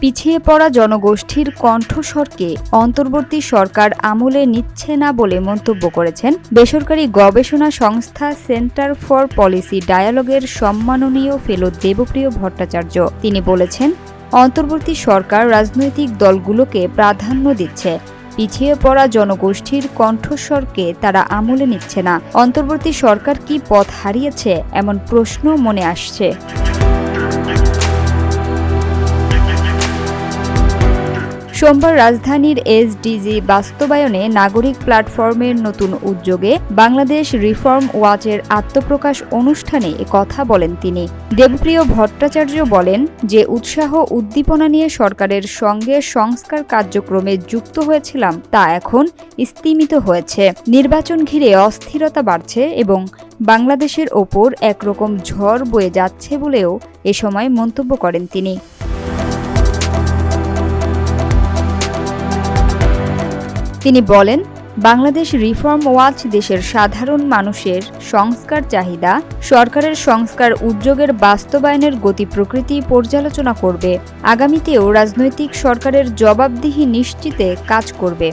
পিছিয়ে পড়া জনগোষ্ঠীর কণ্ঠস্বরকে অন্তর্বর্তী সরকার আমলে নিচ্ছে না বলে মন্তব্য করেছেন বেসরকারি গবেষণা সংস্থা সেন্টার ফর পলিসি ডায়ালগের সম্মাননীয় ফেলো দেবপ্রিয় ভট্টাচার্য। তিনি বলেছেন, অন্তর্বর্তী সরকার রাজনৈতিক দলগুলোকে প্রাধান্য দিচ্ছে, পিছিয়ে পড়া জনগোষ্ঠীর কণ্ঠস্বরকে তারা আমলে নিচ্ছে না। অন্তর্বর্তী সরকার কি পথ হারিয়েছে এমন প্রশ্ন মনে আসছে। সোমবার রাজধানীর এসডিজি বাস্তবায়নে নাগরিক প্ল্যাটফর্মের নতুন উদ্যোগে বাংলাদেশ রিফর্ম ওয়াচের আত্মপ্রকাশ অনুষ্ঠানে একথা বলেন তিনি। দেবপ্রিয় ভট্টাচার্য বলেন যে উৎসাহ উদ্দীপনা নিয়ে সরকারের সঙ্গে সংস্কার কার্যক্রমে যুক্ত হয়েছিলাম তা এখন স্তিমিত হয়েছে। নির্বাচন ঘিরে অস্থিরতা বাড়ছে এবং বাংলাদেশের ওপর একরকম ঝড় বয়ে যাচ্ছে বলেও এ সময় মন্তব্য করেন তিনি। তিনি বলেন, বাংলাদেশ রিফর্ম ওয়াচ দেশের সাধারণ মানুষের সংস্কার চাহিদা, সরকারের সংস্কার উদ্যোগের বাস্তবায়নের গতি প্রকৃতি পর্যালোচনা করবে। আগামীতেও রাজনৈতিক সরকারের জবাবদিহি নিশ্চিতে কাজ করবে।